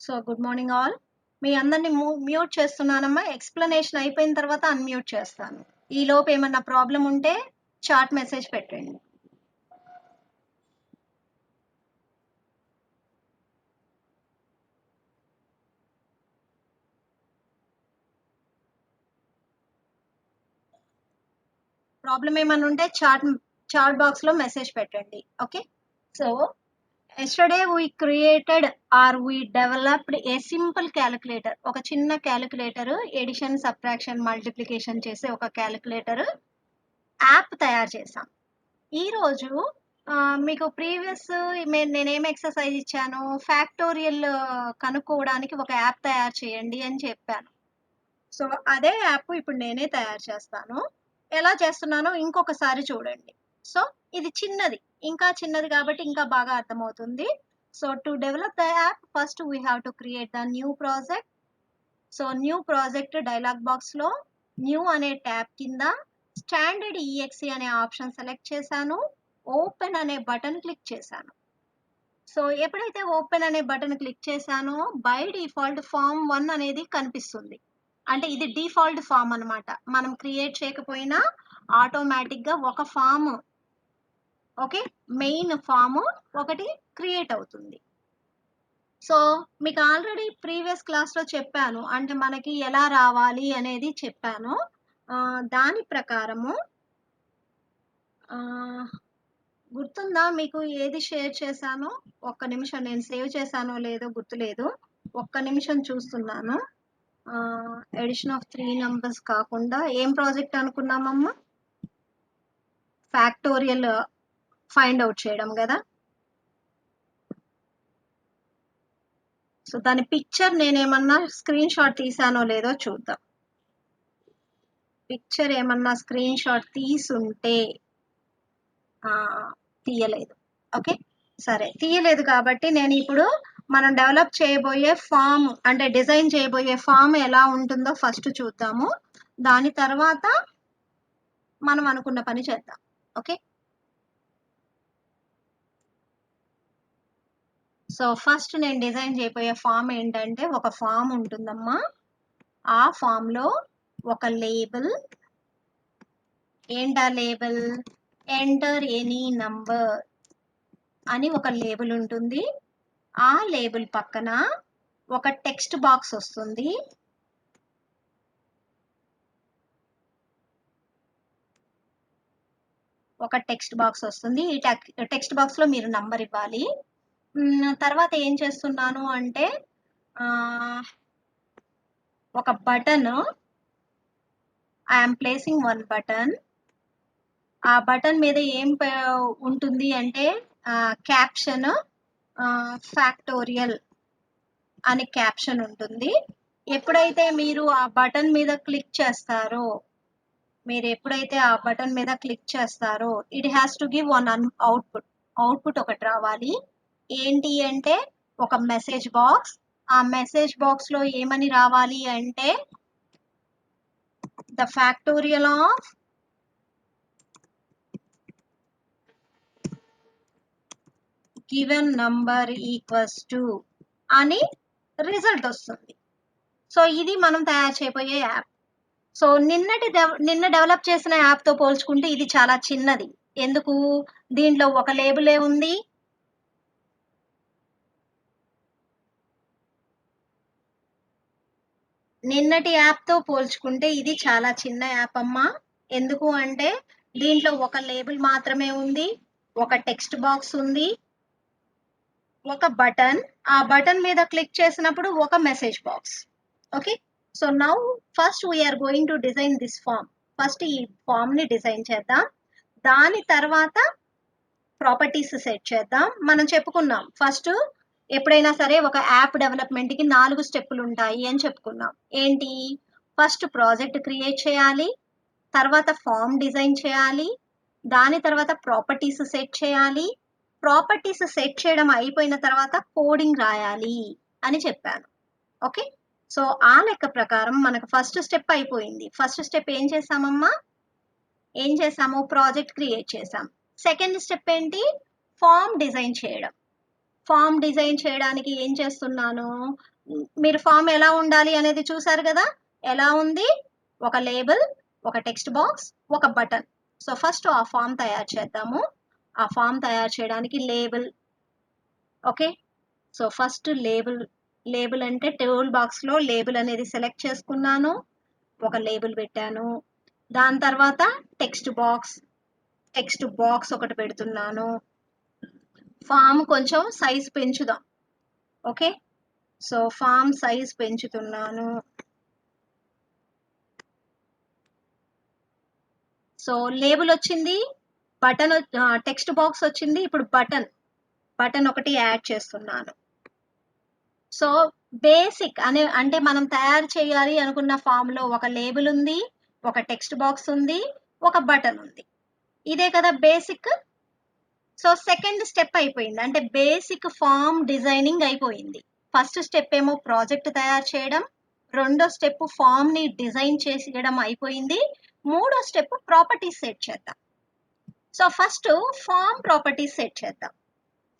So good morning all. మీ అందరిని mute చేస్తున్నానమ్మా. Explanation అయిపోయిన తర్వాత అన్మ్యూట్ చేస్తాను. ఈ లోపు ఏమన్నా ప్రాబ్లం ఉంటే చాట్ మెసేజ్ పెట్టండి. ప్రాబ్లం ఏమన్నా ఉంటే చాట్ బాక్స్ లో మెసేజ్ పెట్టండి. Okay. So yesterday we created or we developed a simple calculator. ఒక చిన్న క్యాలిక్యులేటర్, ఎడిషన్, సబ్ట్రాక్షన్, మల్టిప్లికేషన్ చేసే ఒక క్యాలిక్యులేటర్ యాప్ తయారు చేసాం. ఈ రోజు మీకు ప్రీవియస్ నేనేం ఎక్సర్సైజ్ ఇచ్చాను, ఫ్యాక్టోరియల్ కనుక్కోవడానికి ఒక యాప్ తయారు చేయండి అని చెప్పాను. సో అదే యాప్ ఇప్పుడు నేనే తయారు చేస్తాను. ఎలా చేస్తున్నానో ఇంకొకసారి చూడండి. సో ఇది చిన్నది, ఇంకా చిన్నది కాబట్టి ఇంకా బాగా అర్థమవుతుంది. So to develop the app first we have to create the new project. So new project dialogue box లో న్యూ అనే ట్యాబ్ కింద స్టాండర్డ్ ఈఎక్సి అనే ఆప్షన్ సెలెక్ట్ చేశాను. ఓపెన్ అనే బటన్ క్లిక్ చేశాను. సో ఎప్పుడైతే ఓపెన్ అనే బటన్ క్లిక్ చేశానో బై డిఫాల్ట్ ఫామ్ 1 అనేది కనిపిస్తుంది. అంటే ఇది డిఫాల్ట్ ఫామ్ అన్నమాట. మనం క్రియేట్ చేయకపోయినా ఆటోమేటిక్ గా ఒక ఫామ్, ఓకే, మెయిన్ ఫామ్ ఒకటి క్రియేట్ అవుతుంది. సో మీకు ఆల్రెడీ ప్రీవియస్ క్లాస్ లో చెప్పాను, అంటే మనకి ఎలా రావాలి అనేది చెప్పాను. దాని ప్రకారము గుర్తుందా మీకు ఏది షేర్ చేశానో? ఒక్క నిమిషం, నేను సేవ్ చేశానో లేదో గుర్తులేదు. ఒక్క నిమిషం చూస్తున్నాను. ఎడిషన్ ఆఫ్ 3 నంబర్స్ కాకుండా ఏం ప్రాజెక్ట్ అనుకున్నామమ్మా? ఫ్యాక్టోరియల్ ఫైండ్ అవుట్ చేయడం కదా. సో దాని పిక్చర్ నేనేమన్నా స్క్రీన్ షాట్ తీసానో లేదో చూద్దాం. పిక్చర్ ఏమన్నా స్క్రీన్ షాట్ తీసుంటే, తీయలేదు. ఓకే, సరే, తీయలేదు కాబట్టి నేను ఇప్పుడు మనం డెవలప్ చేయబోయే ఫామ్, అంటే డిజైన్ చేయబోయే ఫామ్ ఎలా ఉంటుందో ఫస్ట్ చూద్దాము. దాని తర్వాత మనం అనుకున్న పని చేద్దాం. ఓకే. సో ఫస్ట్ నేను డిజైన్ చేయబోయే ఫామ్ ఏంటంటే, ఒక ఫామ్ ఉంటుందమ్మా. ఆ ఫామ్ లో ఒక లేబుల్, ఏంటా లేబుల్? ఎంటర్ ఎనీ నంబర్ అని ఒక లేబుల్ ఉంటుంది. ఆ లేబుల్ పక్కన ఒక టెక్స్ట్ బాక్స్ వస్తుంది. ఈ టెక్స్ట్ బాక్స్ లో మీరు నంబర్ ఇవ్వాలి. తర్వాత ఏం చేస్తున్నాను అంటే, ఒక button, I'm placing one button. ఆ బటన్ మీద ఏం ఉంటుంది అంటే క్యాప్షన్, ఫ్యాక్టోరియల్ అని క్యాప్షన్ ఉంటుంది. ఎప్పుడైతే మీరు ఆ బటన్ మీద క్లిక్ చేస్తారో, it has to give one output ఒకటి రావాలి. ఏంటి అంటే ఒక మెసేజ్ బాక్స్. ఆ మెసేజ్ బాక్స్ లో ఏమని రావాలి అంటే, the factorial of given number equals to అని రిజల్ట్ వస్తుంది. సో ఇది మనం తయారు చేయబోయే యాప్. సో నిన్న డెవలప్ చేసిన యాప్ తో పోల్చుకుంటే ఇది చాలా చిన్నది. ఎందుకు? దీంట్లో ఒక లేబులే ఉంది. నిన్నటి యాప్ తో పోల్చుకుంటే ఇది చాలా చిన్న యాప్ అమ్మా. ఎందుకు అంటే దీంట్లో ఒక లేబుల్ మాత్రమే ఉంది, ఒక టెక్స్ట్ బాక్స్ ఉంది, ఒక బటన్. ఆ బటన్ మీద క్లిక్ చేసినప్పుడు ఒక message box. Okay. So now first we're going to design this form. First ఈ ఫామ్ ని డిజైన్ చేద్దాం. దాని తర్వాత ప్రాపర్టీస్ సెట్ చేద్దాం. మనం చెప్పుకున్నాం ఫస్ట్ ఎప్పుడైనా సరే ఒక యాప్ డెవలప్మెంట్ కి 4 స్టెప్పులు ఉంటాయి అని చెప్పుకున్నాం. ఏంటి? ఫస్ట్ ప్రాజెక్ట్ క్రియేట్ చేయాలి, తర్వాత ఫామ్ డిజైన్ చేయాలి, దాని తర్వాత ప్రాపర్టీస్ సెట్ చేయాలి, ప్రాపర్టీస్ సెట్ చేయడం అయిపోయిన తర్వాత కోడింగ్ రాయాలి అని చెప్పాను. ఓకే. సో ఆ లెక్క ప్రకారం మనకు ఫస్ట్ స్టెప్ అయిపోయింది. ఫస్ట్ స్టెప్ ఏం చేసామమ్మా? ప్రాజెక్ట్ క్రియేట్ చేసాం. సెకండ్ స్టెప్ ఏంటి? ఫామ్ డిజైన్ చేయడం. ఫామ్ డిజైన్ చేయడానికి ఏం చేస్తున్నాను? మీరు ఫామ్ ఎలా ఉండాలి అనేది చూసారు కదా, ఎలా ఉంది? ఒక లేబుల్, ఒక టెక్స్ట్ బాక్స్, ఒక బటన్. సో ఫస్ట్ ఆ ఫామ్ తయారు చేద్దాము. ఆ ఫామ్ తయారు చేయడానికి label, okay. So first label అంటే టూల్ బాక్స్ లో లేబుల్ అనేది సెలెక్ట్ చేసుకున్నాను, ఒక లేబుల్ పెట్టాను. దాని తర్వాత టెక్స్ట్ బాక్స్ ఒకటి పెడుతున్నాను. ఫామ్ కొంచెం సైజ్ పెంచుదాం, ఓకే. సో ఫామ్ సైజ్ పెంచుతున్నాను. సో లేబుల్ వచ్చింది, బటన్ టెక్స్ట్ బాక్స్ వచ్చింది. ఇప్పుడు బటన్ ఒకటి యాడ్ చేస్తున్నాను. సో బేసిక్ అంటే మనం తయారు చేయాలి అనుకున్న ఫామ్ లో ఒక లేబుల్ ఉంది, ఒక టెక్స్ట్ బాక్స్ ఉంది, ఒక బటన్ ఉంది. ఇదే కదా బేసిక్. సో సెకండ్ స్టెప్ అయిపోయింది, అంటే బేసిక్ ఫామ్ డిజైనింగ్ అయిపోయింది. ఫస్ట్ స్టెప్ ఏమో ప్రాజెక్ట్ తయారు చేయడం, రెండో స్టెప్ ఫామ్ ని డిజైన్ చేసేయడం అయిపోయింది. మూడో స్టెప్ ప్రాపర్టీస్ సెట్ చేద్దాం. So first form properties set చేద్దాం.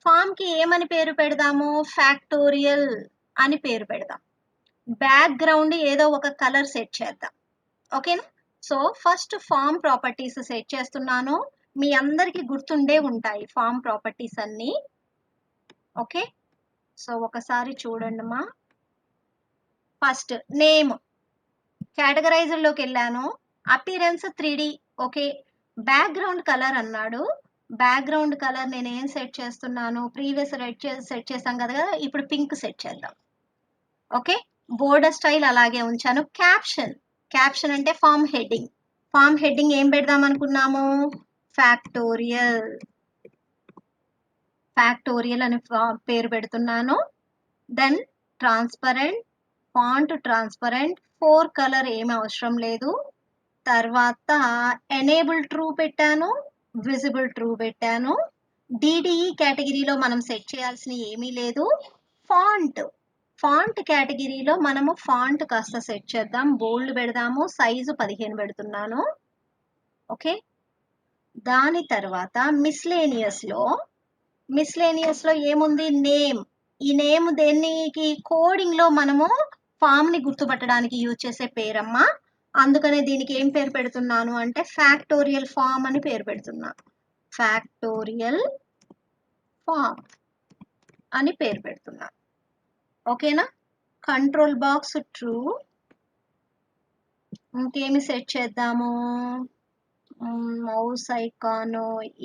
ఫామ్ కి ఏమని పేరు పెడదాము? ఫ్యాక్టోరియల్ అని పేరు పెడదాం. బ్యాక్గ్రౌండ్ ఏదో ఒక కలర్ సెట్ చేద్దాం, ఓకేనా. So first form properties set చేస్తున్నాను. మీ అందరికి గుర్తుండే ఉంటాయి ఫామ్ ప్రాపర్టీస్ అన్ని, ఓకే. సో ఒకసారి చూడండి మా. ఫస్ట్ నేమ్, కేటగరైజర్ లోకి వెళ్ళాను, appearance 3D, okay. Background colour అన్నాడు. బ్యాక్గ్రౌండ్ కలర్ నేను ఏం సెట్ చేస్తున్నాను? ప్రీవియస్ రెడ్ సెట్ చేసాం కదా, ఇప్పుడు పింక్ సెట్ చేద్దాం, ఓకే. బోర్డర్ స్టైల్ అలాగే ఉంచాను. క్యాప్షన్ అంటే ఫామ్ హెడ్డింగ్ ఏం పెడదాం అనుకున్నాము? ఫ్యాక్టోరియల్ అని పేరు పెడుతున్నాను. దెన్ ఫాంట్ ట్రాన్స్పరెంట్, 4 కలర్ ఏమి అవసరం లేదు. తర్వాత ఎనేబుల్ ట్రూ పెట్టాను, విజిబుల్ ట్రూ పెట్టాను. డిడిఈ కేటగిరీలో మనం సెట్ చేయాల్సిన ఏమీ లేదు. ఫాంట్ కేటగిరీలో మనము ఫాంట్ కాస్త సెట్ చేద్దాం, బోల్డ్ పెడదాము, సైజు 15 పెడుతున్నాను, ఓకే. దాని తర్వాత మిస్లేనియస్ లో ఏముంది? నేమ్. ఈ నేమ్ దేనికి? కోడింగ్ లో మనము ఫామ్ ని గుర్తుపట్టడానికి యూజ్ చేసే పేరమ్మా. అందుకనే దీనికి ఏం పేరు పెడుతున్నాను అంటే ఫ్యాక్టోరియల్ ఫామ్ అని పేరు పెడుతున్నా. ఫ్యాక్టోరియల్ ఫామ్ అని పేరు పెడుతున్నా, ఓకేనా. Control box true. ఇంకేమి సెట్ చేద్దాము? మౌస్ ఐకాన్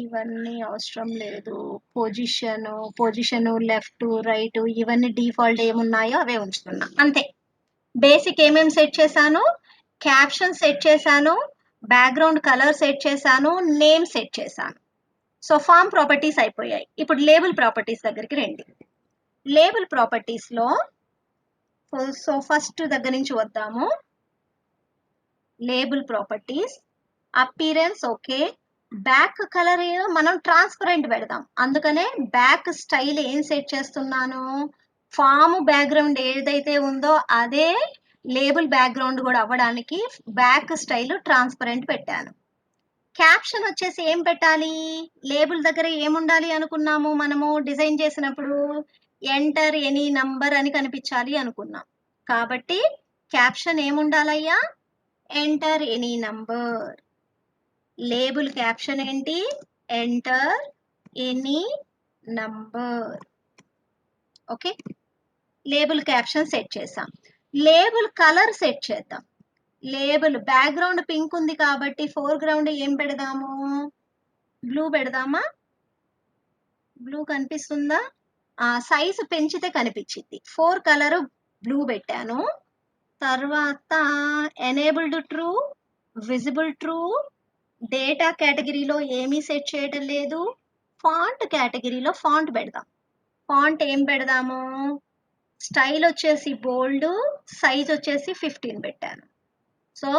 ఇవన్నీ అవసరం లేదు. పొజిషన్ లెఫ్ట్ రైట్ ఇవన్నీ డిఫాల్ట్ ఏమున్నాయో అవే ఉంచుతున్నా, అంతే. బేసిక్ ఏమేమి సెట్ చేశాను? క్యాప్షన్ సెట్ చేశాను, బ్యాక్గ్రౌండ్ కలర్ సెట్ చేశాను, నేమ్ సెట్ చేశాను. సో ఫామ్ ప్రాపర్టీస్ అయిపోయాయి. ఇప్పుడు లేబుల్ ప్రాపర్టీస్ దగ్గరికి రండి. లేబుల్ ప్రాపర్టీస్ లో సో ఫస్ట్ దగ్గర నుంచి వద్దాము. Label properties, appearance, okay. Back colour మనం ట్రాన్స్పరెంట్ పెడదాం, అందుకనే బ్యాక్ స్టైల్ ఏం సెట్ చేస్తున్నాను? ఫామ్ బ్యాక్గ్రౌండ్ ఏదైతే ఉందో అదే లేబుల్ బ్యాక్గ్రౌండ్ కూడా అవ్వడానికి బ్యాక్ స్టైల్ ట్రాన్స్పరెంట్ పెట్టాను. క్యాప్షన్ వచ్చేసి ఏం పెట్టాలి? లేబుల్ దగ్గర ఏముండాలి అనుకున్నాము మనము డిజైన్ చేసినప్పుడు? ఎంటర్ ఎనీ నంబర్ అని కనిపించాలి అనుకున్నాం. కాబట్టి క్యాప్షన్ ఏముండాలయ్యా? Enter any number. Label caption ఏంటి? Enter any number, okay. Label caption set చేసాం. లేబుల్ కలర్ సెట్ చేద్దాం. లేబుల్ బ్యాక్గ్రౌండ్ పింక్ ఉంది కాబట్టి ఫోర్గ్రౌండ్ ఏం పెడదాము? బ్లూ పెడదామా? బ్లూ కనిపిస్తుందా? సైజు పెంచితే కనిపించింది. 4 కలర్ బ్లూ పెట్టాను. తర్వాత enabled true, visible true. Data కేటగిరీలో ఏమీ సెట్ చేయడం లేదు. ఫాంట్ కేటగిరీలో ఫాంట్ పెడదాం. ఫాంట్ ఏం పెడదాము? స్టైల్ వచ్చేసి బోల్డ్, సైజ్ వచ్చేసి 15 పెట్టాను. So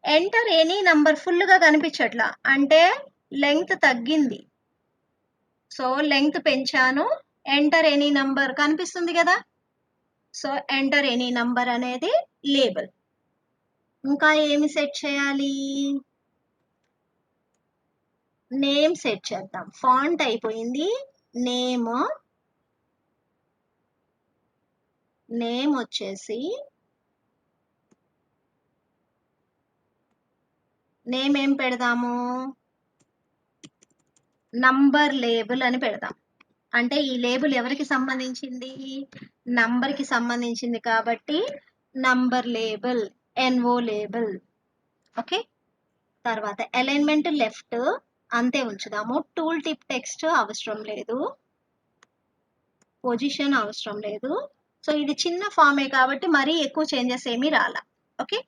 enter any number full గా కనిపించట్లా, అంటే లెంగ్త్ తగ్గింది. సో లెంగ్త్ పెంచాను, ఎంటర్ ఎనీ నంబర్ కనిపిస్తుంది కదా. సో ఎంటర్ ఎనీ నంబర్ అనేది లేబుల్. ఇంకా ఏమి సెట్ చేయాలి? నేమ్ సెట్ చేద్దాం. ఫాంట్ అయిపోయింది, నేమ్ వచ్చేసి నేమ్ ఏం పెడదాము, నంబర్ లేబుల్ అని పెడదాం. అంటే ఈ లేబుల్ ఎవరికి సంబంధించింది, నంబర్ కి సంబంధించింది కాబట్టి number label, NO label. Okay, తర్వాత అలైన్మెంట్ లెఫ్ట్ అంతే ఉంచుదాము. టూల్ టిప్ టెక్స్ట్ అవసరం లేదు, పొజిషన్ అవసరం లేదు. సో ఇది చిన్న ఫామే కాబట్టి మరీ ఎక్కువ చేంజెస్ ఏమీ రాలా. Okay,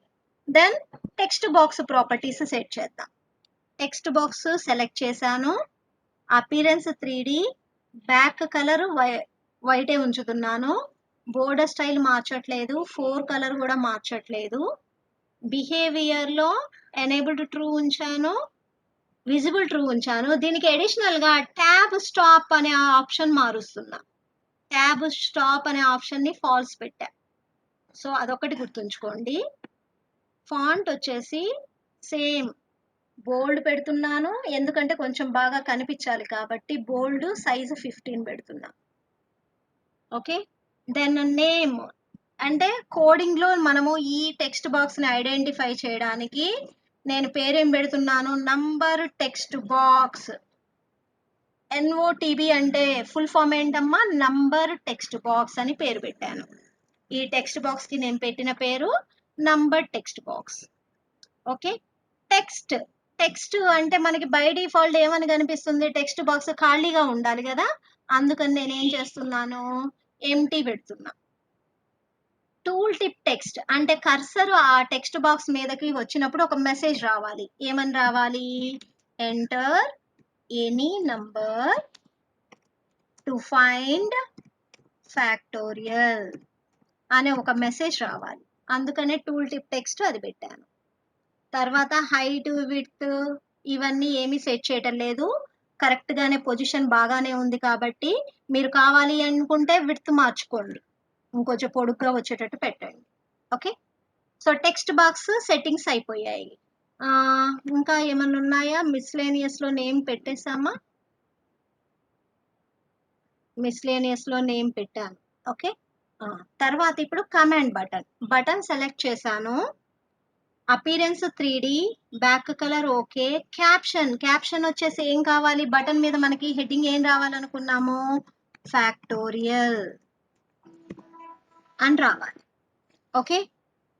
then text box properties set చేద్దాం. టెక్స్ట్ బాక్స్ సెలెక్ట్ చేశాను, అపీరెన్స్ 3D, బ్యాక్ కలర్ వైటే ఉంచుతున్నాను, బోర్డర్ స్టైల్ మార్చట్లేదు, 4 కలర్ కూడా మార్చట్లేదు. బిహేవియర్ లో ఎనేబుల్డ్ ట్రూ ఉంచాను, విజిబుల్ ట్రూ ఉంచాను. దీనికి అడిషనల్ గా ట్యాబ్ స్టాప్ అనే ఆప్షన్ మారుస్తున్నా. ట్యాబ్ స్టాప్ అనే ఆప్షన్ ని ఫాల్స్ పెట్టా. సో అదొకటి గుర్తుంచుకోండి. ఫాంట్ వచ్చేసి సేమ్ బోల్డ్ పెడుతున్నాను, ఎందుకంటే కొంచెం బాగా కనిపించాలి కాబట్టి బోల్డ్ సైజు 15 పెడుతున్నా. ఓకే, దెన్ నేమ్ అంటే కోడింగ్ లో మనము ఈ టెక్స్ట్ బాక్స్ ని ఐడెంటిఫై చేయడానికి నేను పేరేం పెడుతున్నాను, నంబర్ టెక్స్ట్ బాక్స్. ఎన్ఓటిబి అంటే ఫుల్ ఫామ్ ఏంటమ్మా, నంబర్ టెక్స్ట్ బాక్స్ అని పేరు పెట్టాను. ఈ టెక్స్ట్ బాక్స్ కి నేను పెట్టిన పేరు number text box. Okay, text text అంటే మనకి బై డిఫాల్ట్ ఏమని కనిపిస్తుంది, టెక్స్ట్ బాక్స్ ఖాళీగా ఉండాలి కదా, అందుకని నేను ఏం చేస్తున్నాను, ఎంటీ పెడుతున్నా. టూల్ టిప్ టెక్స్ట్ అంటే కర్సర్ ఆ టెక్స్ట్ బాక్స్ మీదకి వచ్చినప్పుడు ఒక మెసేజ్ రావాలి. ఏమని రావాలి, enter any number to find factorial అనే ఒక మెసేజ్ రావాలి. అందుకనే టూల్ టిప్ టెక్స్ట్ అది పెట్టాను. తర్వాత హైట్ విడ్త్ ఇవన్నీ ఏమీ సెట్ చేయటం లేదు, కరెక్ట్ గానే పొజిషన్ బాగానే ఉంది కాబట్టి మీరు కావాలి అనుకుంటే విడ్త్ మార్చుకోండి, ఇంకొంచెం పొడుగ్గా వచ్చేటట్టు పెట్టండి. Okay, so text box settings అయిపోయాయి. ఇంకా ఏమన్నా ఉన్నాయా, మిస్లేనియస్ లో నేమ్ పెట్టేసామా, మిస్లేనియస్ లో నేమ్ పెట్టాను. ఓకే, తర్వాత ఇప్పుడు కమాండ్ బటన్ సెలెక్ట్ చేశాను, appearance 3D, back colour okay. Caption వచ్చేసి ఏం కావాలి, బటన్ మీద మనకి హెడ్డింగ్ ఏం రావాలనుకున్నాము, ఫ్యాక్టోరియల్ అని రావాలి. ఓకే,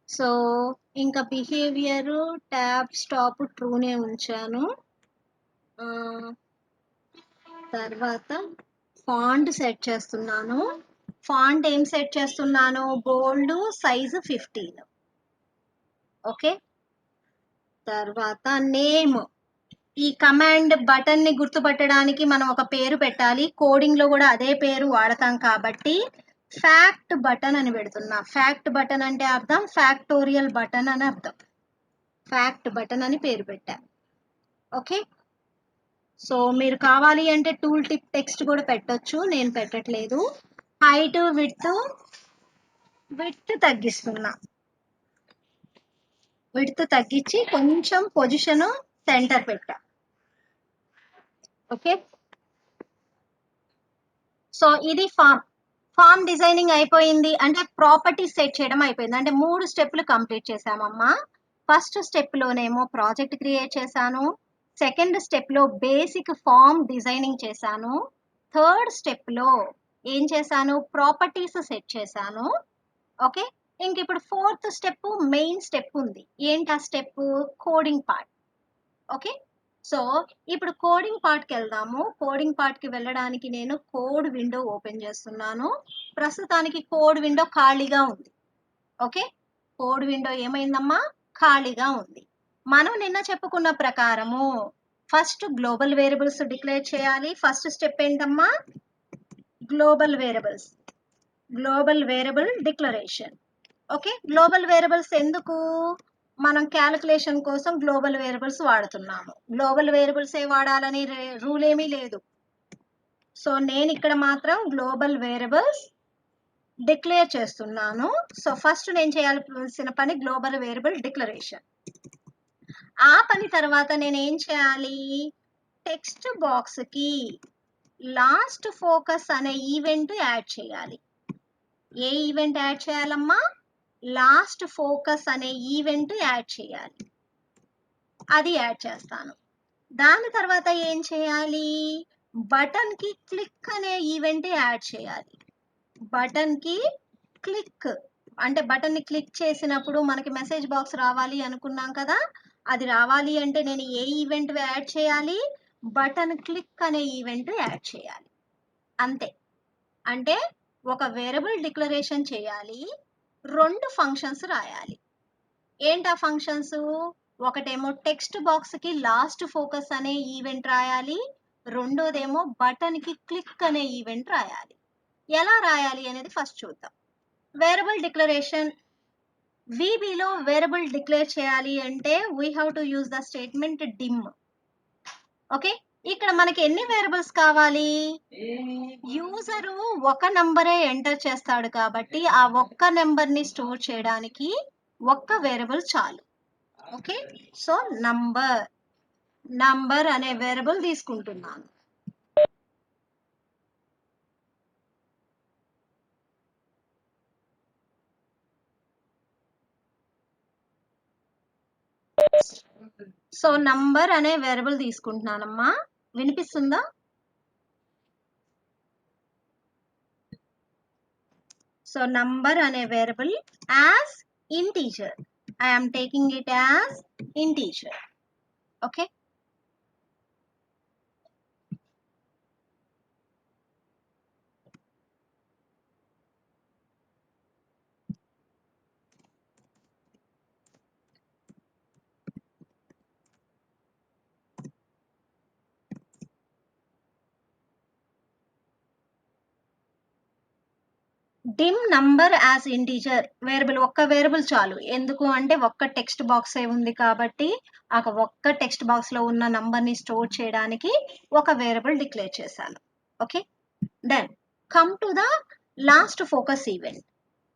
సో ఇంకా బిహేవియర్ ట్యాబ్ స్టాప్ ట్రూనే ఉంచాను. తర్వాత ఫాంట్ సెట్ చేస్తున్నాను, ఫాంట్ ఏం సెట్ చేస్తున్నాను, బోల్డ్ సైజు 15. ఓకే, తర్వాత నేమ్, ఈ కమాండ్ బటన్ ని గుర్తుపట్టడానికి మనం ఒక పేరు పెట్టాలి, కోడింగ్ లో కూడా అదే పేరు వాడతాం కాబట్టి ఫ్యాక్ట్ బటన్ అని పెడుతున్నా. ఫ్యాక్ట్ బటన్ అంటే అర్థం ఫ్యాక్టోరియల్ బటన్ అని అర్థం, ఫ్యాక్ట్ బటన్ అని పేరు పెట్టా. ఓకే, సో మీరు కావాలి అంటే టూల్ టిప్ టెక్స్ట్ కూడా పెట్టొచ్చు, నేను పెట్టట్లేదు. హైట్ విడ్త్ తగ్గిస్తున్నా, విడ్త్ తగ్గించి కొంచెం పొజిషన్ సెంటర్ పెట్టా. ఓకే, సో ఇది ఫామ్ డిజైనింగ్ అయిపోయింది, అంటే ప్రాపర్టీ సెట్ చేయడం అయిపోయింది. అంటే 3 స్టెప్లు కంప్లీట్ చేసామమ్మా. ఫస్ట్ స్టెప్ లోనేమో ప్రాజెక్ట్ క్రియేట్ చేశాను, సెకండ్ స్టెప్ లో బేసిక్ ఫామ్ డిజైనింగ్ చేశాను, థర్డ్ స్టెప్ లో ఏం చేశాను, ప్రాపర్టీస్ సెట్ చేశాను. ఓకే, ఇంక ఇప్పుడు ఫోర్త్ స్టెప్ మెయిన్ స్టెప్ ఉంది. ఏంటి ఆ step, coding part. Okay, so ఇప్పుడు కోడింగ్ పార్ట్ కి వెళ్దాము. కోడింగ్ పార్ట్ కి వెళ్ళడానికి నేను కోడ్ విండో ఓపెన్ చేస్తున్నాను. ప్రస్తుతానికి కోడ్ విండో ఖాళీగా ఉంది. ఓకే, కోడ్ విండో ఏమైందమ్మా, ఖాళీగా ఉంది. మనం నిన్న చెప్పుకున్న ప్రకారము ఫస్ట్ గ్లోబల్ వేరియబుల్స్ డిక్లేర్ చేయాలి. ఫస్ట్ స్టెప్ ఏంటమ్మా, global variable declaration. Okay, global variables ఎందుకు, మనం క్యాలిక్యులేషన్ కోసం గ్లోబల్ వేరియబుల్స్ వాడుతున్నాము. గ్లోబల్ వేరియబుల్స్ ఏ వాడాలని రూల్ ఏమీ లేదు. సో నేను ఇక్కడ మాత్రం గ్లోబల్ వేరియబుల్స్ డిక్లేర్ చేస్తున్నాను. సో ఫస్ట్ నేను చేయాల్సిన పని గ్లోబల్ వేరియబుల్ డిక్లరేషన్. ఆ పని తర్వాత నేను ఏం చేయాలి, టెక్స్ట్ బాక్స్ కి లాస్ట్ ఫోకస్ అనే ఈవెంట్ యాడ్ చేయాలి. ఏ ఈవెంట్ యాడ్ చేయాలమ్మా? లాస్ట్ ఫోకస్ అనే ఈవెంట్ యాడ్ చేయాలి. అది యాడ్ చేస్తాను. దాని తర్వాత ఏం చేయాలి? బటన్ కి క్లిక్ అనే ఈవెంట్ యాడ్ చేయాలి. బటన్ కి క్లిక్ అంటే బటన్ ని క్లిక్ చేసినప్పుడు మనకి మెసేజ్ బాక్స్ రావాలి అనుకున్నాం కదా, అది రావాలి అంటే నేను ఏ ఈవెంట్ యాడ్ చేయాలి? బటన్ క్లిక్ అనే ఈవెంట్ యాడ్ చేయాలి. అంతే. అంటే ఒక వేరియబుల్ డిక్లరేషన్ చేయాలి, 2 ఫంక్షన్స్ రాయాలి. ఏంటా ఫంక్షన్స్? ఒకటేమో టెక్స్ట్ బాక్స్ కి లాస్ట్ ఫోకస్ అనే ఈవెంట్ రాయాలి, రెండోదేమో బటన్ కి క్లిక్ అనే ఈవెంట్ రాయాలి. ఎలా రాయాలి అనేది ఫస్ట్ చూద్దాం. వేరియబుల్ డిక్లరేషన్, VBలో వేరియబుల్ డిక్లేర్ చేయాలి అంటే we have to use the statement dim. Okay, ఇక్కడ మనకి ఎన్ని వేరియబుల్స్ కావాలి? యూజరు ఒక నంబరే ఎంటర్ చేస్తాడు కాబట్టి ఆ ఒక్క నెంబర్ ని స్టోర్ చేయడానికి ఒక్క వేరియబుల్ చాలు. ఓకే, సో నంబర్ అనే వేరియబుల్ తీసుకుంటున్నాను. సో నంబర్ అనే వేరియబుల్ తీసుకుంటున్నానమ్మా. వినిపిస్తుందా? సో నంబర్ అనే variable as integer, I am taking it as integer. Okay, dim number as integer variable, ఒక్క వేరియబుల్ చాలు. ఎందుకు అంటే ఒక్క టెక్స్ట్ బాక్స్ ఏ ఉంది కాబట్టి ఆ ఒక్క టెక్స్ట్ బాక్స్ లో ఉన్న నంబర్ ని స్టోర్ చేయడానికి ఒక వేరియబుల్ డిక్లేర్ చేశాను. Okay, then come to the lost focus event.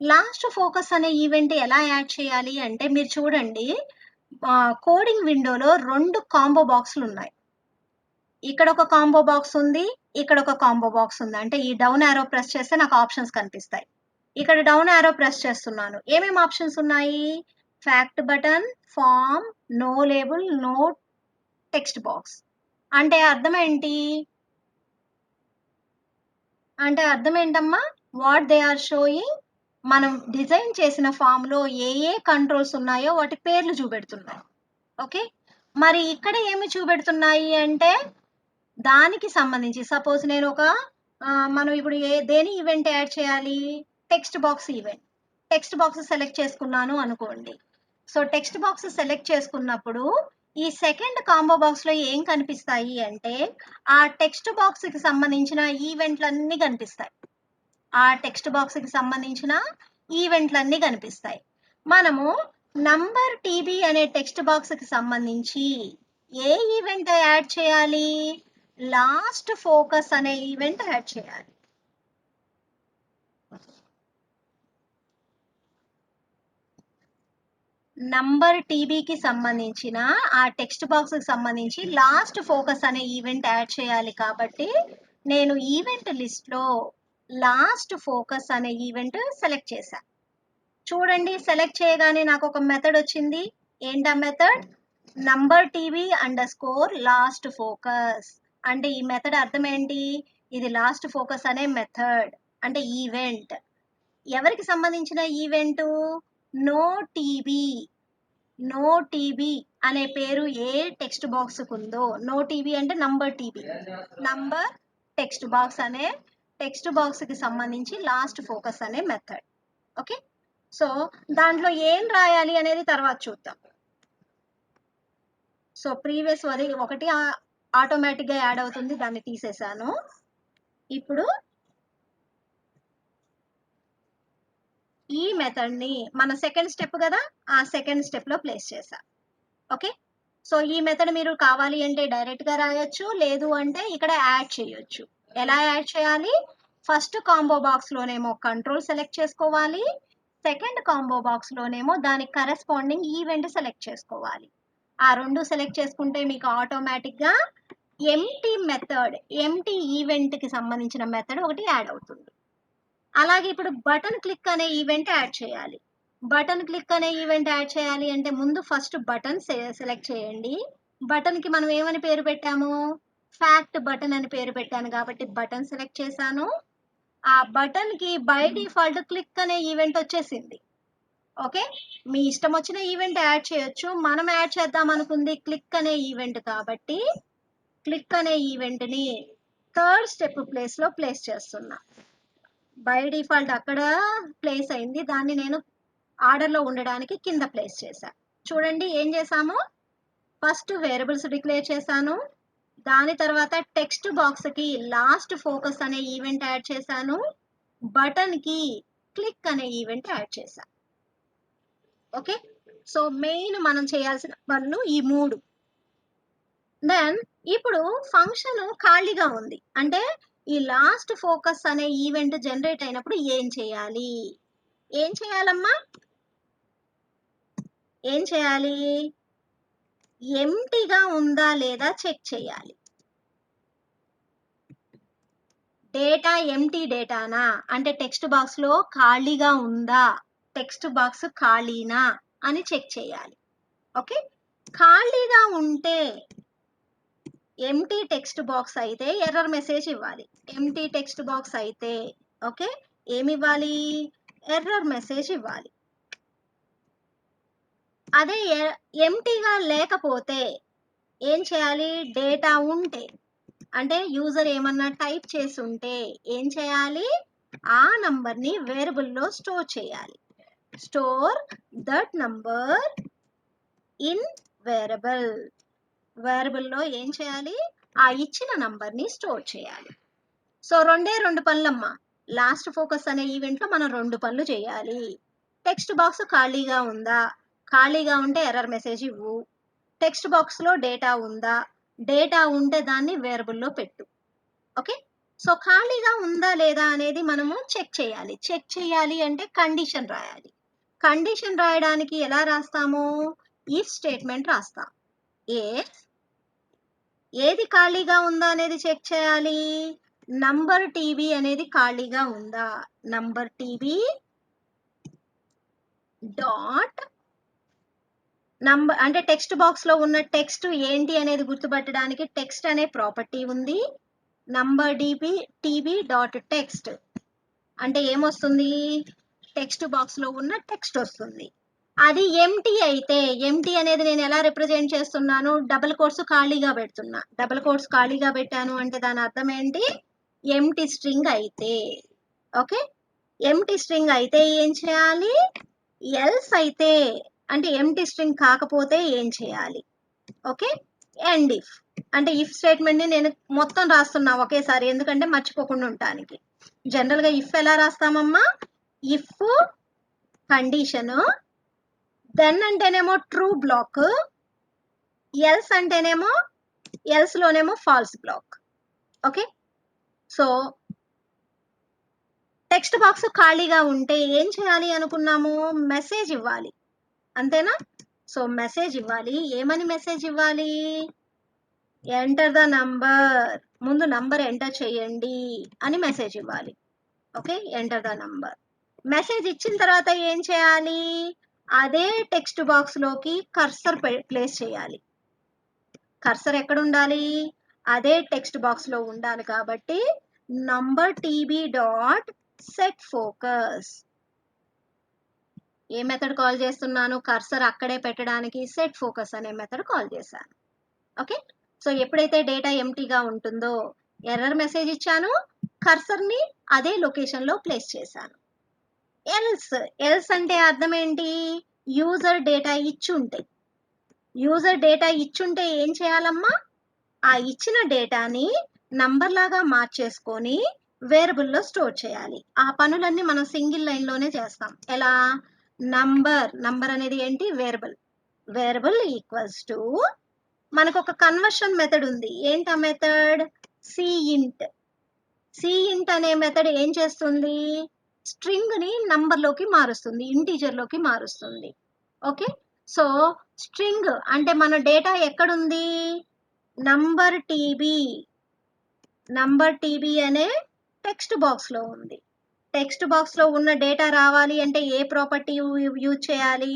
Lost focus అనే ఈవెంట్ ఎలా యాడ్ చేయాలి అంటే మీరు చూడండి, కోడింగ్ విండోలో 2 కాంబో బాక్సులు ఉన్నాయి. ఇక్కడ ఒక కాంబో బాక్స్ ఉంది, ఇక్కడ ఒక కాంబో బాక్స్ ఉంది. అంటే ఈ డౌన్ యారో ప్రెస్ చేస్తే నాకు ఆప్షన్స్ కనిపిస్తాయి. ఇక్కడ డౌన్ యారో ప్రెస్ చేస్తున్నాను, ఏమేమి ఆప్షన్స్ ఉన్నాయి? Fact button, form, no label, no text box. అంటే అర్థం ఏంటి? అంటే అర్థం ఏంటమ్మా? వాట్ దే ఆర్ షోయింగ్, మనం డిజైన్ చేసిన ఫామ్ లో ఏ ఏ కంట్రోల్స్ ఉన్నాయో వాటి పేర్లు చూపెడుతున్నాయి. ఓకే, మరి ఇక్కడ ఏమి చూపెడుతున్నాయి అంటే దానికి సంబంధించి సపోజ్ నేను ఒక మనం ఇప్పుడు దేని ఈవెంట్ యాడ్ చేయాలి? Text box event. Text box select చేసుకున్నాను అనుకోండి. సో టెక్స్ట్ బాక్స్ సెలెక్ట్ చేసుకున్నప్పుడు ఈ సెకండ్ కాంబో బాక్స్ లో ఏం కనిపిస్తాయి అంటే ఆ టెక్స్ట్ బాక్స్ కి సంబంధించిన ఈవెంట్లన్నీ కనిపిస్తాయి. ఆ టెక్స్ట్ బాక్స్ కి సంబంధించిన ఈవెంట్లన్నీ కనిపిస్తాయి. మనము నంబర్ టీబీ అనే టెక్స్ట్ బాక్స్ కి సంబంధించి ఏ ఈవెంట్ యాడ్ చేయాలి? లాస్ట్ ఫోకస్ అనే ఈవెంట్ యాడ్ చేయాలి. నంబర్ టీబీకి సంబంధించిన ఆ టెక్స్ట్ బాక్స్ కి సంబంధించి లాస్ట్ ఫోకస్ అనే ఈవెంట్ యాడ్ చేయాలి కాబట్టి నేను ఈవెంట్ లిస్ట్ లో లాస్ట్ ఫోకస్ అనే ఈవెంట్ సెలెక్ట్ చేశాను. చూడండి, సెలెక్ట్ చేయగానే నాకు ఒక మెథడ్ వచ్చింది. ఏంటా method? Number TB under score last focus. అంటే ఈ మెథడ్ అర్థం ఏంటి? ఇది లాస్ట్ ఫోకస్ అనే మెథడ్, అంటే ఈవెంట్. ఎవరికి సంబంధించిన event? No TB. No TB అనే పేరు ఏ టెక్స్ట్ బాక్స్ ఉందో, నో టీబీ అంటే number TB, number text box అనే టెక్స్ట్ బాక్స్ కి సంబంధించి లాస్ట్ ఫోకస్ అనే మెథడ్. ఓకే, సో దాంట్లో ఏం రాయాలి అనేది తర్వాత చూద్దాం. సో ప్రీవియస్ ఒకటి ఆటోమేటిక్ గా యాడ్ అవుతుంది, దాన్ని తీసేసాను. ఇప్పుడు ఈ మెథడ్ ని మన సెకండ్ స్టెప్ కదా, ఆ సెకండ్ స్టెప్ లో ప్లేస్ చేసా. ఓకే, సో ఈ మెథడ్ మీరు కావాలి అంటే డైరెక్ట్ గా రాయొచ్చు, లేదు అంటే ఇక్కడ యాడ్ చేయొచ్చు. ఎలా యాడ్ చేయాలి? ఫస్ట్ కాంబో బాక్స్ లోనేమో కంట్రోల్ సెలెక్ట్ చేసుకోవాలి, సెకండ్ కాంబో బాక్స్ లోనేమో దానికి కరెస్పాండింగ్ ఈవెంట్ సెలెక్ట్ చేసుకోవాలి. ఆ రెండు సెలెక్ట్ చేసుకుంటే మీకు ఆటోమేటిక్ గా ఎంటీ మెథడ్, ఎంటీ ఈవెంట్ కి సంబంధించిన మెథడ్ ఒకటి యాడ్ అవుతుంది. అలాగే ఇప్పుడు బటన్ క్లిక్ అనే ఈవెంట్ యాడ్ చేయాలి. బటన్ క్లిక్ అనే ఈవెంట్ యాడ్ చేయాలి అంటే ముందు ఫస్ట్ బటన్ సెలెక్ట్ చేయండి. బటన్ కి మనం ఏమని పేరు పెట్టాము? ఫ్యాక్ట్ బటన్ అని పేరు పెట్టాను కాబట్టి బటన్ సెలెక్ట్ చేశాను. ఆ బటన్ కి బై డిఫాల్ట్ క్లిక్ అనే ఈవెంట్ వచ్చేసింది. ఓకే, మీ ఇష్టం వచ్చిన ఈవెంట్ యాడ్ చేయొచ్చు. మనం యాడ్ చేద్దాం అనుకుంది క్లిక్ అనే ఈవెంట్ కాబట్టి క్లిక్ అనే ఈవెంట్ ని థర్డ్ స్టెప్ ప్లేస్ లో ప్లేస్ చేస్తున్నా. బై డిఫాల్ట్ అక్కడ ప్లేస్ అయింది, దాన్ని నేను ఆర్డర్ లో ఉండడానికి కింద ప్లేస్ చేశా. చూడండి ఏం చేసాము, ఫస్ట్ వేరియబుల్స్ డిక్లేర్ చేశాను, దాని తర్వాత టెక్స్ట్ బాక్స్ కి లాస్ట్ ఫోకస్ అనే ఈవెంట్ యాడ్ చేశాను, బటన్ కి క్లిక్ అనే ఈవెంట్ యాడ్ చేశా. ఓకే, సో మెయిన్ మనం చేయాల్సిన పనులు ఈ 3. దెన్ ఇప్పుడు ఫంక్షన్ ఖాళీగా ఉంది అంటే ఈ లాస్ట్ ఫోకస్ అనే ఈవెంట్ జనరేట్ అయినప్పుడు ఏం చేయాలి? ఏం చేయాలమ్మా? ఏం చేయాలి? ఎంటీగా ఉందా లేదా చెక్ చేయాలి. డేటా ఎంటీ డేటానా అంటే టెక్స్ట్ బాక్స్ లో ఖాళీగా ఉందా, టెక్స్ట్ బాక్స్ ఖాళీనా అని చెక్ చేయాలి. ఓకే, ఖాళీగా ఉంటే ఎంటీ టెక్స్ట్ బాక్స్ అయితే ఎర్రర్ మెసేజ్ ఇవ్వాలి. ఎంటీ టెక్స్ట్ బాక్స్ అయితే ఓకే ఏమి ఇవ్వాలి? ఎర్రర్ మెసేజ్ ఇవ్వాలి. అదే ఎంటీగా లేకపోతే ఏం చేయాలి? డేటా ఉంటే అంటే యూజర్ ఏమన్నా టైప్ చేసి ఉంటే ఏం చేయాలి? ఆ నంబర్ని వేరియబుల్లో స్టోర్ చేయాలి. Store that number in variable. వేరియబుల్లో ఏం చేయాలి? ఆ ఇచ్చిన నంబర్ని స్టోర్ చేయాలి. సో 2 పనులమ్మా. లాస్ట్ ఫోకస్ అనే ఈవెంట్ లో మనం 2 పనులు చేయాలి. టెక్స్ట్ బాక్స్ ఖాళీగా ఉందా, ఖాళీగా ఉంటే ఎర్రర్ మెసేజ్ ఇవ్వు. టెక్స్ట్ బాక్స్ లో డేటా ఉందా, డేటా ఉంటే దాన్ని వేరియబుల్లో పెట్టు. ఓకే, సో ఖాళీగా ఉందా లేదా అనేది మనము చెక్ చేయాలి. చెక్ చేయాలి అంటే కండిషన్ రాయాలి. కండిషన్ రాయడానికి ఎలా రాస్తాము? ఇఫ్ స్టేట్మెంట్ రాస్తాం. ఏది ఖాళీగా ఉందా అనేది చెక్ చేయాలి. నంబర్ టీబీ అనేది ఖాళీగా ఉందా, నంబర్ టీబీ డాట్ నంబర్ అంటే టెక్స్ట్ బాక్స్ లో ఉన్న టెక్స్ట్ ఏంటి అనేది గుర్తుపట్టడానికి టెక్స్ట్ అనే ప్రాపర్టీ ఉంది. నంబర్ టీబీ డాట్ టెక్స్ట్ అంటే ఏమొస్తుంది? టెక్స్ట్ బాక్స్ లో ఉన్న టెక్స్ట్ వస్తుంది. అది ఎంటీ అయితే ఎంటీ అనేది నేను ఎలా రిప్రజెంట్ చేస్తున్నాను? డబుల్ కోట్స్ ఖాళీగా పెడుతున్నా. డబుల్ కోట్స్ ఖాళీగా పెట్టాను అంటే దాని అర్థం ఏంటి? ఎంటీ స్ట్రింగ్ అయితే. ఓకే, ఎంటీ స్ట్రింగ్ అయితే ఏం చేయాలి? ఎల్స్ అయితే అంటే ఎంటీ స్ట్రింగ్ కాకపోతే ఏం చేయాలి? ఓకే, అండ్ ఇఫ్ అంటే ఇఫ్ స్టేట్మెంట్ ని నేను మొత్తం రాస్తున్నా ఒకేసారి ఎందుకంటే మర్చిపోకుండా ఉండటానికి. జనరల్ గా ఇఫ్ ఎలా రాస్తామమ్మా? ఇఫ్ కండిషన్, దెన్ అంటేనేమో ట్రూ బ్లాక్, ఎల్స్ అంటేనేమో ఎల్స్ లోనేమో false block. Okay, so text box ఖాళీగా ఉంటే ఏం చేయాలి అనుకున్నాము? మెసేజ్ ఇవ్వాలి, అంతేనా? సో మెసేజ్ ఇవ్వాలి. ఏమని మెసేజ్ ఇవ్వాలి? ఎంటర్ ద నంబర్, ముందు నంబర్ ఎంటర్ చేయండి అని మెసేజ్ ఇవ్వాలి. Okay, enter the number. Message ఇచ్చిన తర్వాత ఏం చేయాలి? అదే టెక్స్ట్ బాక్స్ లోకి కర్సర్ ప్లేస్ చేయాలి. కర్సర్ ఎక్కడ ఉండాలి? అదే టెక్స్ట్ బాక్స్ లో ఉండాలి కాబట్టి number TB dot set focus. ఏ మెథడ్ కాల్ చేస్తున్నాను? కర్సర్ అక్కడే పెట్టడానికి సెట్ ఫోకస్ అనే మెథడ్ కాల్ చేశాను. ఓకే, సో ఎప్పుడైతే డేటా ఎంటీగా ఉంటుందో ఎర్రర్ మెసేజ్ ఇచ్చాను, కర్సర్ ని అదే లొకేషన్ లో ప్లేస్ చేశాను. ఎల్స్ అంటే అర్థం ఏంటి? యూజర్ డేటా ఇచ్చుంటే. యూజర్ డేటా ఇచ్చుంటే ఏం చేయాలమ్మా? ఆ ఇచ్చిన డేటాని నంబర్ లాగా మార్చేసుకొని వేరియబుల్లో స్టోర్ చేయాలి. ఆ పనులన్నీ మనం సింగిల్ లైన్ లోనే చేస్తాం. ఎలా? నంబర్ అనేది ఏంటి? వేరియబుల్. వేరియబుల్ ఈక్వల్స్ టు మనకు ఒక కన్వర్షన్ మెథడ్ ఉంది. ఏంటి ఆ మెథడ్? సిఇంట్. సిఇంట్ అనే మెథడ్ ఏం చేస్తుంది? స్ట్రింగ్ ని నంబర్ లోకి మారుస్తుంది, ఇంటీజర్ లోకి మారుస్తుంది. ఓకే, సో స్ట్రింగ్ అంటే మన డేటా ఎక్కడుంది? నంబర్ టీబీ అనే టెక్స్ట్ బాక్స్ లో ఉంది. టెక్స్ట్ బాక్స్ లో ఉన్న డేటా రావాలి అంటే ఏ ప్రాపర్టీ యూజ్ చేయాలి?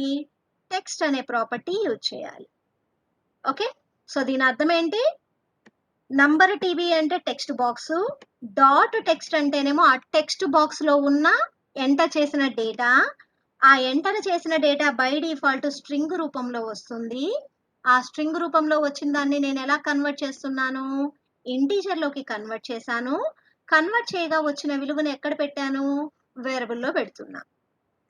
టెక్స్ట్ అనే ప్రాపర్టీ యూజ్ చేయాలి. ఓకే, సో దీని అర్థం ఏంటి? నంబర్ టీబీ అంటే టెక్స్ట్ బాక్స్, డాట్ టెక్స్ట్ అంటేనేమో ఆ టెక్స్ట్ బాక్స్ లో ఉన్న ఎంటర్ చేసిన డేటా. ఆ ఎంటర్ చేసిన డేటా బై డిఫాల్ట్ స్ట్రింగ్ రూపంలో వస్తుంది. ఆ స్ట్రింగ్ రూపంలో వచ్చిన దాన్ని నేను ఎలా కన్వర్ట్ చేస్తున్నాను? ఇంటీజర్ లోకి కన్వర్ట్ చేశాను. కన్వర్ట్ చేయగా వచ్చిన విలువను ఎక్కడ పెట్టాను? వేరియబుల్ లో పెడుతున్నా.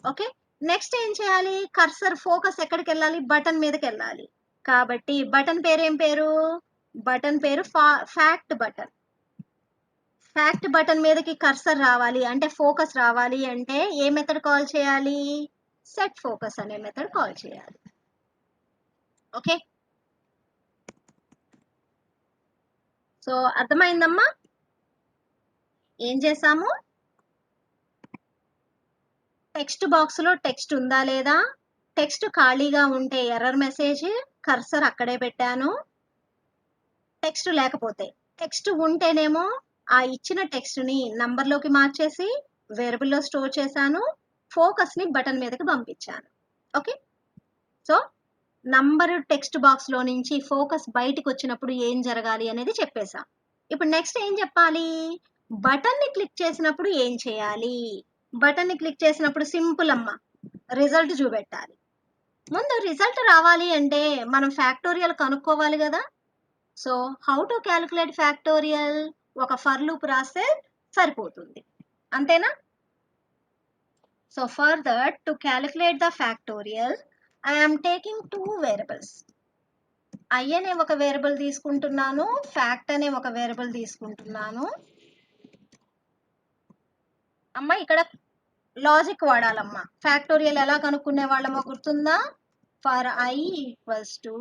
ఓకే, నెక్స్ట్ ఏం చేయాలి? కర్సర్ ఫోకస్ ఎక్కడికి వెళ్ళాలి? బటన్ మీదకి వెళ్ళాలి. కాబట్టి బటన్ పేరు ఏం పేరు? బటన్ పేరు ఫ్యాక్ట్ బటన్. ఫ్యాక్ట్ బటన్ మీదకి కర్సర్ రావాలి అంటే ఫోకస్ రావాలి అంటే ఏ మెథడ్ కాల్ చేయాలి? సెట్ ఫోకస్ అనే మెథడ్ కాల్ చేయాలి. ఓకే, సో అర్థమైందమ్మా? ఏం చేసాము? టెక్స్ట్ బాక్స్ లో టెక్స్ట్ ఉందా లేదా? టెక్స్ట్ ఖాళీగా ఉంటే ఎర్రర్ మెసేజ్, కర్సర్ అక్కడే పెట్టాను. టెక్స్ట్ లేకపోతే, టెక్స్ట్ ఉంటేనేమో ఆ ఇచ్చిన టెక్స్ట్ ని నంబర్ లోకి మార్చేసి వేరియబుల్ లో స్టోర్ చేశాను. ఫోకస్ ని బటన్ మీదకి పంపించాను. Okay, so number text box లో నుంచి ఫోకస్ బయటికి వచ్చినప్పుడు ఏం జరగాలి అనేది చెప్పేశాం. ఇప్పుడు నెక్స్ట్ ఏం చెప్పాలి? బటన్ ని క్లిక్ చేసినప్పుడు ఏం చేయాలి? బటన్ ని క్లిక్ చేసినప్పుడు సింపుల్ అమ్మ, రిజల్ట్ చూపెట్టాలి. ముందు రిజల్ట్ రావాలి అంటే మనం ఫ్యాక్టోరియల్ కనుక్కోవాలి కదా. So how to calculate factorial? ఒక ఫర్ లూప్ రాస్తే సరిపోతుంది, అంతేనా? So for that to calculate the factorial I am taking 2 variables. I అనే ఒక వేరియబుల్ తీసుకుంటున్నాను, ఫ్యాక్ట్ అనే ఒక వేరియబుల్ తీసుకుంటున్నాను. అమ్మ ఇక్కడ లాజిక్ వాడాలమ్మా. ఫ్యాక్టోరియల్ ఎలా కనుక్కునే వాళ్ళమో గుర్తుందా? For I equals to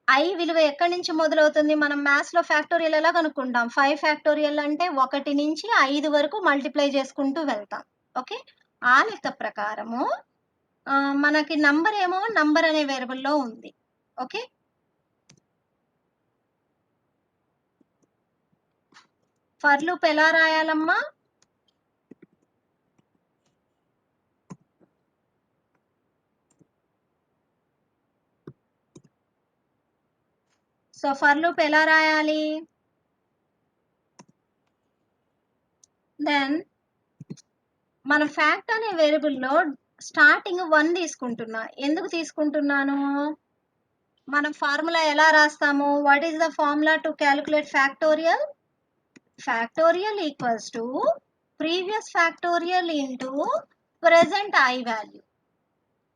I విలువ ఎక్కడి నుంచి మొదలవుతుంది? మనం మ్యాథ్స్ లో ఫ్యాక్టోరియల్ ఎలా కనుక్కుంటాం? 5 ఫ్యాక్టోరియల్ అంటే 1 నుంచి 5 వరకు మల్టిప్లై చేసుకుంటూ వెళ్తాం. ఓకే, ఆ లెక్క ప్రకారము మనకి నంబర్ ఏమో నంబర్ అనే వేరియబుల్లో ఉంది. ఓకే, ఫర్ లూప్ ఎలా రాయాలమ్మా? సో ఫర్ లూప్ ఎలా రాయాలి? దెన్ మనం ఫ్యాక్ట్ అనే వేరియబుల్లో స్టార్టింగ్ 1 తీసుకుంటున్నా. ఎందుకు తీసుకుంటున్నాను? మనం ఫార్ములా ఎలా రాస్తాము? What is the formula to calculate factorial? Factorial equals to previous factorial into present I value.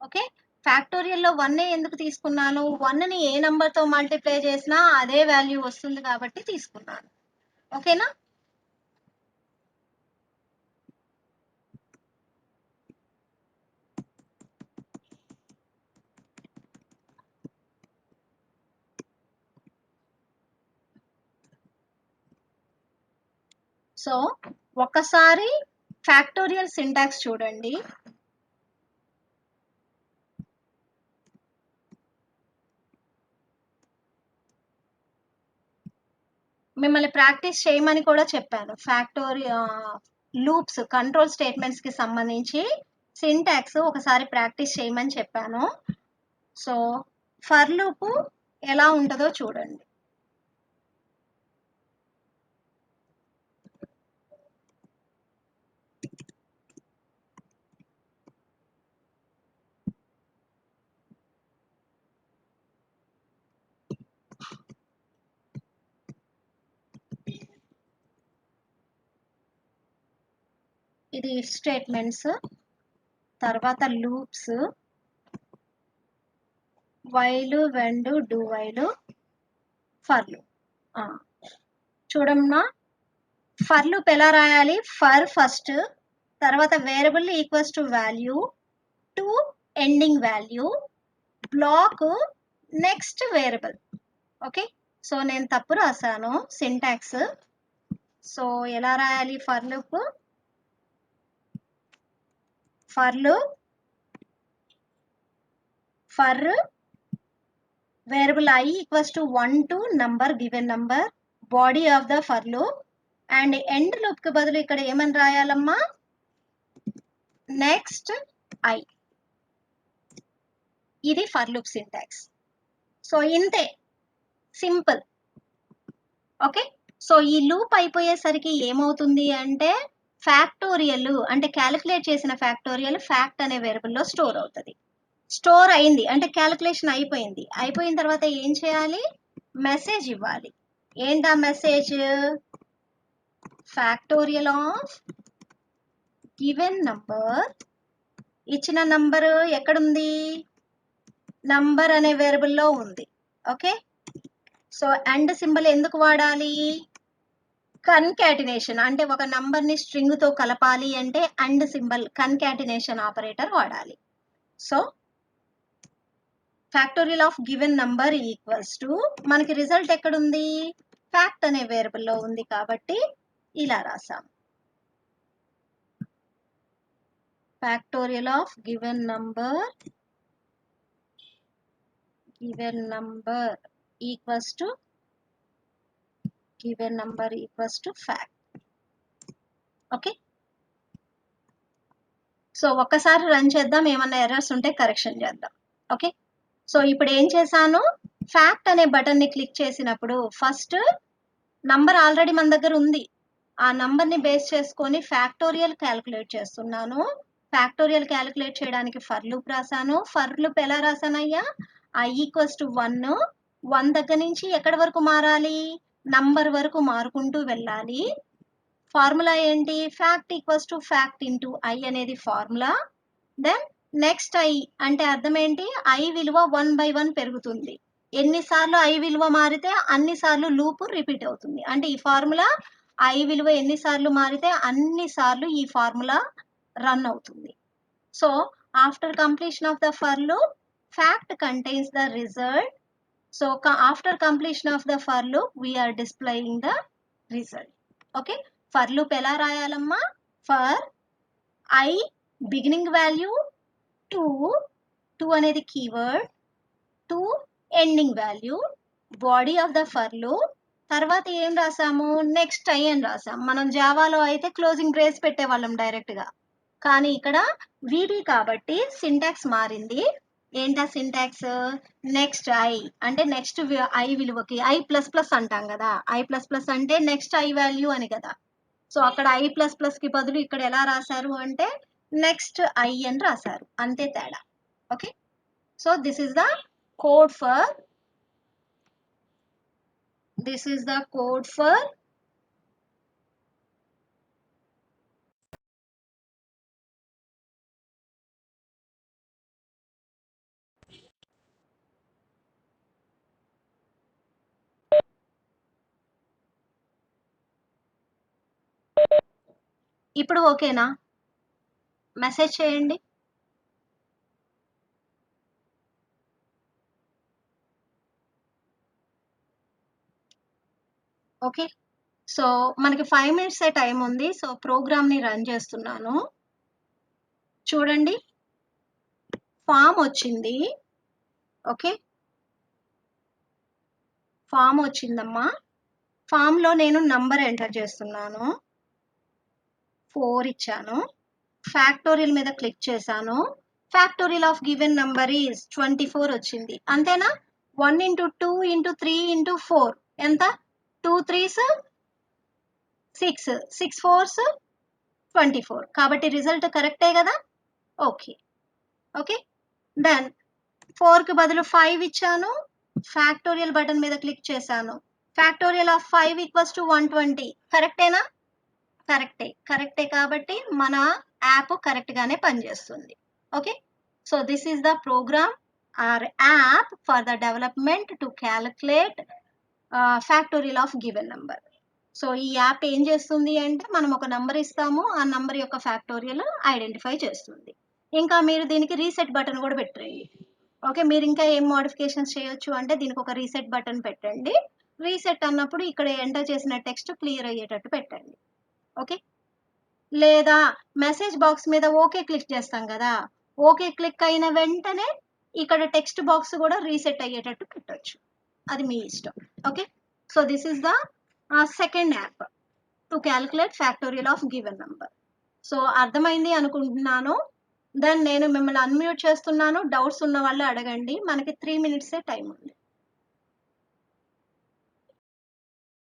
Okay, factorial లో 1 ఎందుకు తీసుకున్నాను? 1 ని ఏ నంబర్ తో మల్టిప్లై చేసినా అదే వాల్యూ వస్తుంది కాబట్టి తీసుకున్నాను. ఓకేనా? సో ఒక్కసారి ఫ్యాక్టోరియల్ సింటాక్స్ చూడండి. మిమ్మల్ని ప్రాక్టీస్ చేయమని కూడా చెప్పాను. లూప్స్, కంట్రోల్ స్టేట్మెంట్స్ కి సంబంధించి సింటాక్స్ ఒకసారి ప్రాక్టీస్ చేయమని చెప్పాను. సో ఫర్ లూప్ ఎలా ఉంటుందో చూడండి. ఇది ఇఫ్ స్టేట్మెంట్స్, తర్వాత loops, while, when, do while, for loop. చూడమ్మా, ఫర్ లూప్ ఎలా రాయాలి? ఫర్ ఫస్ట్, తర్వాత variable equals to value, to ending value, block, next variable. Okay, so నేను తప్పు రాశాను సింటాక్స్. సో ఎలా రాయాలి for loop? For loop for variable I equals to 1 to number, given number, body of the for loop, and end loop కి బదులు ఇక్కడ ఏమని రాయాలమ్మా, next I. ఇది ఫర్ లూప్ సింటాక్స్. సో ఇంతే, సింపుల్. ఓకే, సో ఈ loop అయిపోయేసరికి ఏమవుతుంది అంటే ఫ్యాక్టోరియల్ అంటే క్యాలిక్యులేట్ చేసిన ఫ్యాక్టోరియల్ ఫ్యాక్ట్ అనే వేరియబుల్లో స్టోర్ అవుతుంది. స్టోర్ అయింది అంటే క్యాలిక్యులేషన్ అయిపోయింది. అయిపోయిన తర్వాత ఏం చేయాలి, మెసేజ్ ఇవ్వాలి. ఏంటా message, factorial of given number. ఇచ్చిన నంబర్ ఎక్కడుంది, నంబర్ అనే వేరియబుల్లో ఉంది. ఓకే, సో అండ్ సింబల్ ఎందుకు వాడాలి, కన్కాటినేషన్ అంటే ఒక నంబర్ ని స్ట్రింగ్ తో కలపాలి అంటే అండ్ సింబల్ కన్కాటినేషన్ ఆపరేటర్ వాడాలి. So factorial of given number equals to, మనకి రిజల్ట్ ఎక్కడుంది, ఫ్యాక్ట్ అనే వేరియబుల్లో ఉంది కాబట్టి ఇలా రాసాం, factorial of given number equals to given number equals to fact. Okay, so ఒక్కసారి రన్ చేద్దాం, ఏమన్నా ఎర్రర్స్ ఉంటే కరెక్షన్ చేద్దాం. ఓకే, సో ఇప్పుడు ఏం చేశాను, ఫ్యాక్ట్ అనే బటన్ ని క్లిక్ చేసినప్పుడు ఫస్ట్ నంబర్ ఆల్రెడీ మన దగ్గర ఉంది, ఆ నంబర్ ని బేస్ చేసుకొని ఫ్యాక్టోరియల్ క్యాలిక్యులేట్ చేస్తున్నాను. ఫ్యాక్టోరియల్ క్యాలిక్యులేట్ చేయడానికి ఫర్ లూప్ రాసాను. ఫర్ లూప్ ఎలా రాసానయ్యా, i ఈక్వల్స్ టు 1 దగ్గర నుంచి ఎక్కడి వరకు మారాలి, నంబర్ వరకు మారుకుంటూ వెళ్ళాలి. ఫార్ములా ఏంటి, fact equals to fact into I అనేది ఫార్ములా. దెన్ నెక్స్ట్ ఐ అంటే అర్థం ఏంటి, ఐ విలువ 1/1 పెరుగుతుంది. ఎన్నిసార్లు ఐ విలువ మారితే అన్నిసార్లు లూప్ రిపీట్ అవుతుంది. అంటే ఈ ఫార్ములా ఐ విలువ ఎన్నిసార్లు మారితే అన్నిసార్లు ఈ ఫార్ములా రన్ అవుతుంది. So after completion of the for loop, fact contains the result. So after completion of the for loop we're displaying the result. Okay, for loop ఎలా రాయాలమ్మా, ఫర్ ఐ బిగినింగ్ వాల్యూ 2 అనేది keyword, 2 ending value, body of the for loop. తర్వాత ఏం రాసాము, next I అని రాసాం. మనం జావాలో అయితే closing brace పెట్టేవాళ్ళం direct గా, కానీ ఇక్కడ విబి కాబట్టి సింటాక్స్ మారింది. ఏంటా సింటాక్స్, నెక్స్ట్ ఐ అంటే నెక్స్ట్ ఐ విలువకి ఐ ప్లస్ ప్లస్ అంటాం కదా, ఐ ప్లస్ ప్లస్ అంటే నెక్స్ట్ ఐ వాల్యూ అని కదా. సో అక్కడ ఐ ప్లస్ ప్లస్ కి బదులు ఇక్కడ ఎలా రాశారు అంటే నెక్స్ట్ ఐ అని రాశారు, అంతే తేడా. Okay, so this is the code for ఇప్పుడు ఓకేనా, మెసేజ్ చేయండి. ఓకే, సో మనకి 5 minutes టైం ఉంది. సో ప్రోగ్రామ్ ని రన్ చేస్తున్నాను, చూడండి. ఫామ్ వచ్చింది. ఓకే, ఫామ్ వచ్చిందమ్మా. ఫామ్ లో నేను నంబర్ ఎంటర్ చేస్తున్నాను, 4 ఇచ్చాను. ఫ్యాక్టోరియల్ మీద క్లిక్ చేశాను. Factorial of given number is 24 వచ్చింది. అంతేనా, 1 ఇంటూ 2 ఇంటూ 3 ఇంటూ 4 ఎంత, 2 3s 6, 6 4s 24. కాబట్టి రిజల్ట్ కరెక్టే కదా. ఓకే, ఓకే, దెన్ 4 కి బదులు 5 ఇచ్చాను. ఫ్యాక్టోరియల్ బటన్ మీద క్లిక్ చేశాను. Factorial of 5 equals to 120. కరెక్టేనా, కరెక్టే కాబట్టి మన యాప్ కరెక్ట్ గానే పనిచేస్తుంది. Okay, so this is the program or app for the development to calculate factorial of given number. సో ఈ యాప్ ఏం చేస్తుంది అంటే మనం ఒక నంబర్ ఇస్తాము, ఆ నంబర్ యొక్క ఫ్యాక్టోరియల్ ఐడెంటిఫై చేస్తుంది. ఇంకా మీరు దీనికి రీసెట్ బటన్ కూడా పెట్టండి. ఓకే, మీరు ఇంకా ఏం మోడిఫికేషన్స్ చేయొచ్చు అంటే దీనికి ఒక రీసెట్ బటన్ పెట్టండి. రీసెట్ అన్నప్పుడు ఇక్కడ ఎంటర్ చేసిన టెక్స్ట్ క్లియర్ అయ్యేటట్టు పెట్టండి. ఓకే, లేదా మెసేజ్ బాక్స్ మీద ఓకే క్లిక్ చేస్తాం కదా, ఓకే క్లిక్ అయిన వెంటనే ఇక్కడ టెక్స్ట్ బాక్స్ కూడా రీసెట్ అయ్యేటట్టు పెట్టొచ్చు, అది మీ ఇష్టం. Okay, so this is the second app. To calculate factorial of given number. So అర్థమైంది అనుకుంటున్నాను. దెన్ నేను మిమ్మల్ని అన్మ్యూట్ చేస్తున్నాను. డౌట్స్ ఉన్న వాళ్ళు అడగండి. మనకి 3 minutes టైం ఉంది.